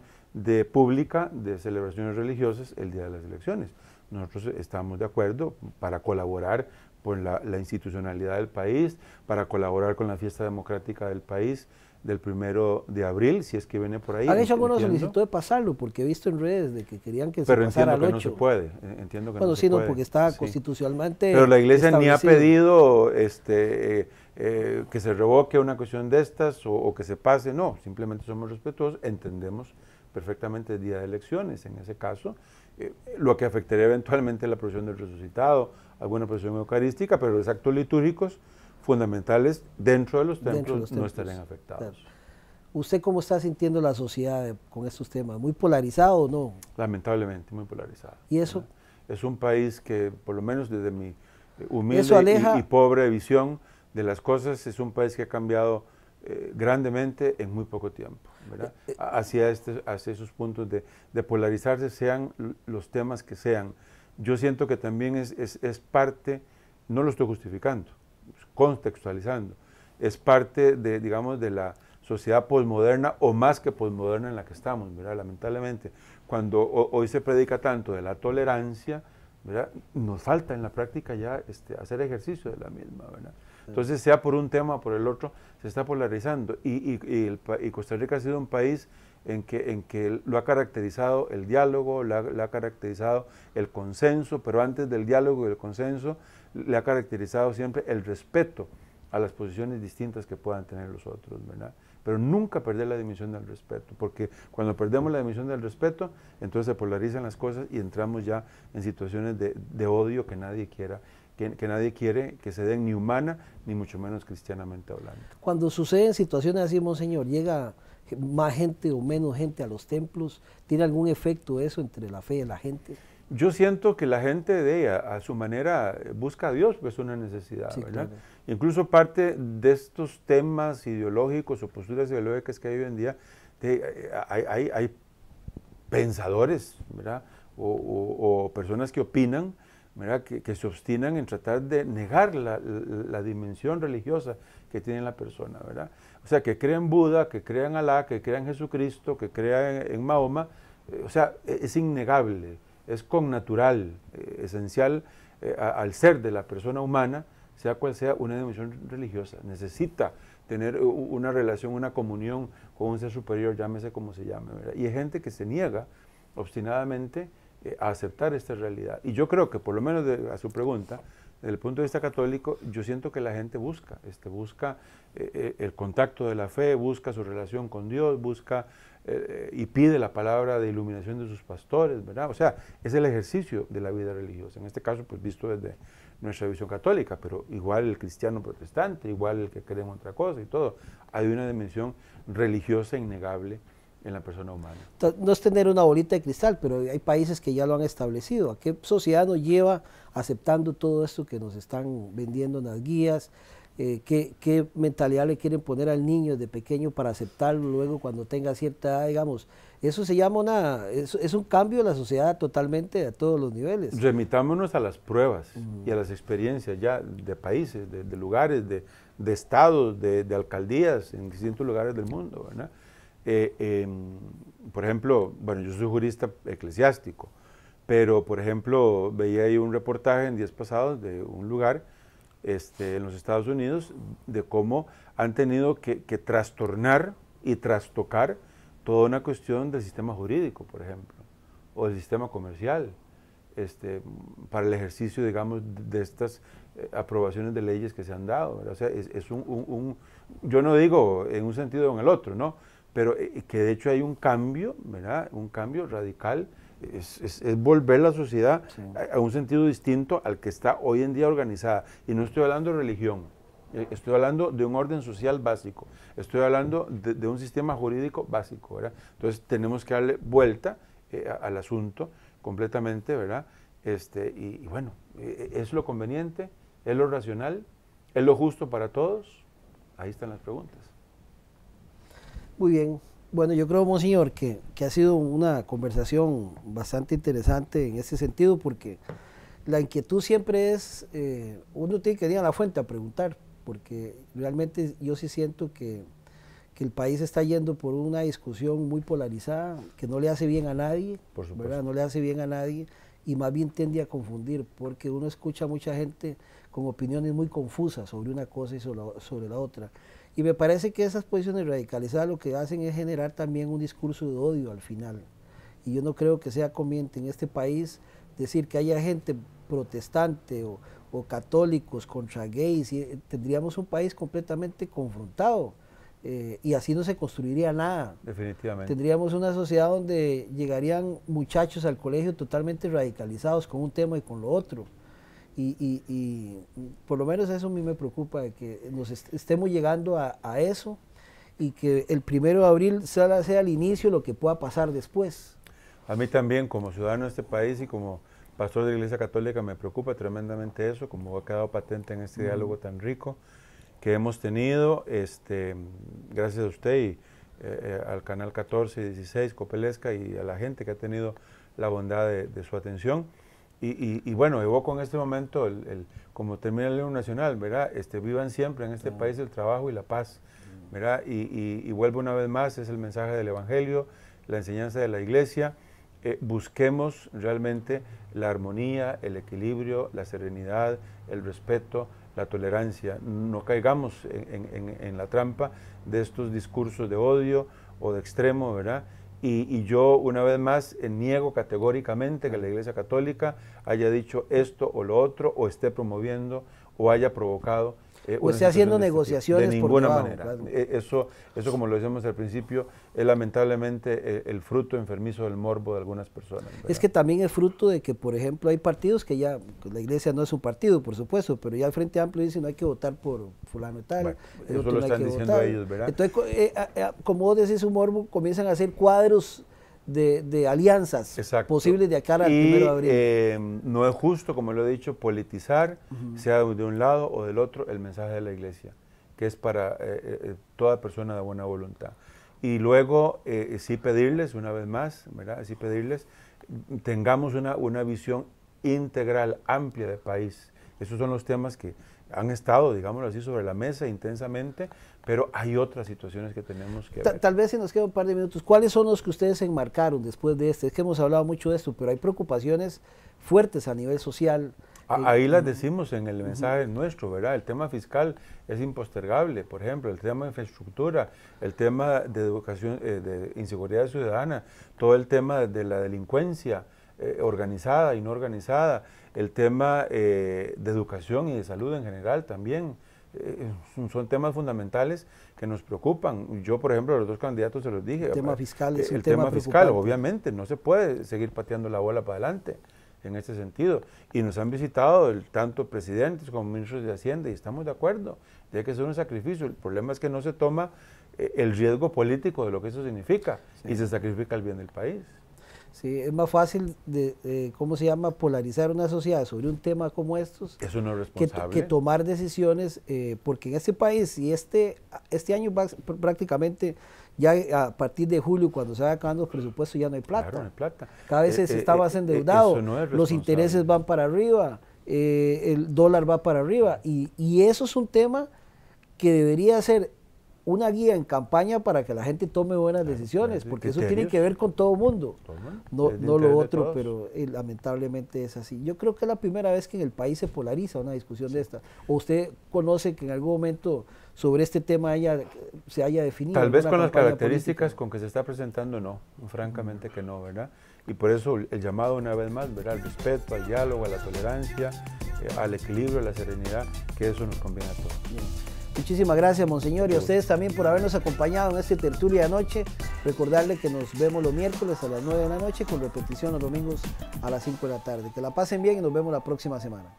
Speaker 2: pública de celebraciones religiosas el día de las elecciones. Nosotros estamos de acuerdo para colaborar con la institucionalidad del país, para colaborar con la fiesta democrática del país del 1 de abril, si es que viene por ahí.
Speaker 1: ¿Han hecho alguna solicitud de pasarlo? Porque he visto en redes de que querían que se pasara al 8.
Speaker 2: Pero entiendo que no se puede, entiendo que
Speaker 1: bueno,
Speaker 2: no
Speaker 1: sí,
Speaker 2: se puede.
Speaker 1: No, porque está
Speaker 2: sí,
Speaker 1: constitucionalmente
Speaker 2: pero la iglesia ni ha
Speaker 1: establecido.
Speaker 2: pedido que se revoque una cuestión de estas o que se pase, no, simplemente somos respetuosos, entendemos perfectamente el día de elecciones, en ese caso, lo que afectaría eventualmente la procesión del resucitado, alguna procesión eucarística, pero los actos litúrgicos fundamentales dentro de los templos no estarían afectados.
Speaker 1: Claro. ¿Usted cómo está sintiendo la sociedad con estos temas? ¿Muy polarizado o no?
Speaker 2: Lamentablemente, muy polarizado.
Speaker 1: ¿Y eso?
Speaker 2: ¿Verdad? Es un país que, por lo menos desde mi humilde y pobre visión de las cosas, es un país que ha cambiado grandemente en muy poco tiempo, ¿verdad? Hacia esos puntos de polarizarse, sean los temas que sean. Yo siento que también es parte, no lo estoy justificando, contextualizando, es parte de, digamos, de la sociedad posmoderna o más que posmoderna en la que estamos, ¿verdad? Lamentablemente, cuando hoy se predica tanto de la tolerancia, ¿verdad?, nos falta en la práctica ya hacer ejercicio de la misma, ¿verdad? Entonces, sea por un tema o por el otro, se está polarizando y Costa Rica ha sido un país en que lo ha caracterizado el diálogo, lo ha caracterizado el consenso, pero antes del diálogo y el consenso, le ha caracterizado siempre el respeto a las posiciones distintas que puedan tener los otros, ¿verdad? Pero nunca perder la dimensión del respeto, porque cuando perdemos la dimensión del respeto, entonces se polarizan las cosas y entramos ya en situaciones de odio que nadie quiera, que nadie quiere que se den, ni humana, ni mucho menos cristianamente hablando.
Speaker 1: Cuando suceden situaciones así, monseñor, llega más gente o menos gente a los templos, ¿tiene algún efecto eso entre la fe de la gente?
Speaker 2: Yo siento que la gente a su manera busca a Dios, pues es una necesidad, sí, ¿verdad? Claro. Incluso parte de estos temas ideológicos o posturas ideológicas que hay hoy en día, hay pensadores, ¿verdad?, o personas que opinan, ¿verdad?, que se obstinan en tratar de negar la dimensión religiosa que tiene la persona, ¿verdad? O sea, que crean en Buda, que crean en Alá, que crean en Jesucristo, que crean en Mahoma, o sea, es innegable. Es connatural, esencial al ser de la persona humana, sea cual sea una dimensión religiosa. Necesita tener una relación, una comunión con un ser superior, llámese como se llame, ¿verdad? Y hay gente que se niega obstinadamente a aceptar esta realidad. Y yo creo que, por lo menos a su pregunta, desde el punto de vista católico, yo siento que la gente busca el contacto de la fe, busca su relación con Dios, busca y pide la palabra de iluminación de sus pastores, ¿verdad? O sea, es el ejercicio de la vida religiosa, en este caso, pues visto nuestra visión católica, pero igual el cristiano protestante, igual el que cree en otra cosa y todo. Hay una dimensión religiosa innegable en la persona humana.
Speaker 1: No es tener una bolita de cristal, pero hay países que ya lo han establecido. ¿A qué sociedad nos lleva aceptando todo esto que nos están vendiendo en las guías? ¿Qué mentalidad le quieren poner al niño desde pequeño para aceptarlo luego cuando tenga cierta edad, digamos? Eso se llama es un cambio de la sociedad totalmente a todos los niveles.
Speaker 2: Remitámonos a las pruebas y a las experiencias ya de países, de lugares, de estados, de alcaldías en distintos lugares del mundo, ¿verdad? Por ejemplo, bueno, yo soy jurista eclesiástico, pero por ejemplo veía ahí un reportaje en días pasados de un lugar en los Estados Unidos de cómo han tenido que trastornar y trastocar toda una cuestión del sistema jurídico, por ejemplo, o del sistema comercial, para el ejercicio, digamos, de estas aprobaciones de leyes que se han dado, ¿verdad? O sea, yo no digo en un sentido o en el otro, ¿no? Pero que de hecho hay un cambio, ¿verdad? Un cambio radical, es volver la sociedad a un sentido distinto al que está hoy en día organizada. Y no estoy hablando de religión, estoy hablando de un orden social básico, estoy hablando de un sistema jurídico básico, ¿verdad? Entonces tenemos que darle vuelta al asunto completamente, ¿verdad? Y bueno, es lo conveniente, es lo racional, es lo justo para todos. Ahí están las preguntas.
Speaker 1: Muy bien. Bueno, yo creo, monseñor, que ha sido una conversación bastante interesante en ese sentido, porque la inquietud siempre es, uno tiene que ir a la fuente a preguntar, porque realmente yo sí siento que el país está yendo por una discusión muy polarizada, que no le hace bien a nadie,
Speaker 2: Por supuesto,
Speaker 1: ¿verdad? No le hace bien a nadie, y más bien tiende a confundir, porque uno escucha a mucha gente con opiniones muy confusas sobre una cosa y sobre la otra. Y me parece que esas posiciones radicalizadas lo que hacen es generar también un discurso de odio al final. Y yo no creo que sea conveniente en este país decir que haya gente protestante o católicos contra gays, y tendríamos un país completamente confrontado. Y así no se construiría nada.
Speaker 2: definitivamente.
Speaker 1: Tendríamos una sociedad donde llegarían muchachos al colegio totalmente radicalizados con un tema y con lo otro. Y por lo menos eso a mí me preocupa, de que nos estemos llegando a eso, y que el 1 de abril sea el inicio de lo que pueda pasar después.
Speaker 2: A mí también, como ciudadano de este país y como pastor de la Iglesia Católica, me preocupa tremendamente eso, como ha quedado patente en este diálogo tan rico que hemos tenido, gracias a usted y al Canal 14 y 16, Copelesca, y a la gente que ha tenido la bondad de su atención. Y bueno, evoco en este momento, como termina el himno nacional, ¿verdad? Vivan siempre en este país el trabajo y la paz, ¿verdad? Y vuelvo una vez más, es el mensaje del Evangelio, la enseñanza de la Iglesia. Busquemos realmente la armonía, el equilibrio, la serenidad, el respeto, la tolerancia. No caigamos en la trampa de estos discursos de odio o de extremo, ¿verdad? Y yo, una vez más, niego categóricamente que la Iglesia Católica haya dicho esto o lo otro, o esté promoviendo, o haya provocado.
Speaker 1: O esté haciendo negociaciones
Speaker 2: de ninguna
Speaker 1: por debajo,
Speaker 2: manera.
Speaker 1: claro.
Speaker 2: Eso, como lo decíamos al principio, es lamentablemente el fruto enfermizo del morbo de algunas personas, ¿verdad?
Speaker 1: Es que también es fruto de que, por ejemplo, hay partidos que ya, pues, la Iglesia no es un partido, por supuesto, pero ya el Frente Amplio dice no hay que votar por fulano y tal.
Speaker 2: Bueno,
Speaker 1: el
Speaker 2: eso
Speaker 1: otro
Speaker 2: lo
Speaker 1: no hay
Speaker 2: están
Speaker 1: que
Speaker 2: diciendo
Speaker 1: votar.
Speaker 2: ellos, ¿verdad?
Speaker 1: Entonces, como vos decís, un morbo, comienzan a hacer cuadros de alianzas posibles de acá al 1 de abril.
Speaker 2: No es justo, como lo he dicho, politizar, sea de un lado o del otro, el mensaje de la Iglesia, que es para toda persona de buena voluntad. Y luego, sí pedirles, una vez más, ¿verdad? Sí pedirles, tengamos una visión integral, amplia de país. Esos son los temas que han estado, digámoslo así, sobre la mesa intensamente, pero hay otras situaciones que tenemos que ver.
Speaker 1: Tal vez si nos queda un par de minutos, ¿cuáles son los que ustedes enmarcaron después de este? Es que hemos hablado mucho de esto, pero hay preocupaciones fuertes a nivel social.
Speaker 2: Ahí las decimos en el mensaje nuestro, ¿verdad? El tema fiscal es impostergable, por ejemplo, el tema de infraestructura, el tema de educación, de inseguridad ciudadana, todo el tema de la delincuencia organizada y no organizada, el tema de educación y de salud en general también. Son temas fundamentales que nos preocupan. Yo, por ejemplo, a los dos candidatos se los dije.
Speaker 1: El tema fiscal es un
Speaker 2: el
Speaker 1: tema
Speaker 2: fiscal,
Speaker 1: preocupante.
Speaker 2: obviamente, no se puede seguir pateando la bola para adelante. en este sentido. Y nos han visitado tanto presidentes como ministros de Hacienda y estamos de acuerdo, tiene que ser un sacrificio. El problema es que no se toma el riesgo político de lo que eso significa y se sacrifica el bien del país.
Speaker 1: Sí, es más fácil ¿cómo se llama?, polarizar una sociedad sobre un tema como estos.
Speaker 2: Eso no es responsable.
Speaker 1: Que tomar decisiones, porque en este país, y este año prácticamente, ya a partir de julio, cuando se vaya acabando los presupuestos, ya no hay plata.
Speaker 2: Claro, no hay plata.
Speaker 1: Cada vez se está más endeudado, los intereses van para arriba, el dólar va para arriba, y eso es un tema que debería ser una guía en campaña para que la gente tome buenas decisiones, porque eso tiene que ver con todo el mundo, no lo otro, pero lamentablemente es así. Yo creo que es la primera vez que en el país se polariza una discusión de esta. ¿O usted conoce que en algún momento sobre este tema se haya definido?
Speaker 2: Tal vez con las características política con que se está presentando, no, francamente que no, ¿verdad? Y por eso el llamado una vez más, ¿verdad?, al respeto, al diálogo, a la tolerancia, al equilibrio, a la serenidad, que eso nos conviene a todos.
Speaker 1: Bien. Muchísimas gracias, monseñor, y a ustedes también por habernos acompañado en este tertulia de noche. Recordarle que nos vemos los miércoles a las 9 de la noche, con repetición los domingos a las 5 de la tarde. Que la pasen bien y nos vemos la próxima semana.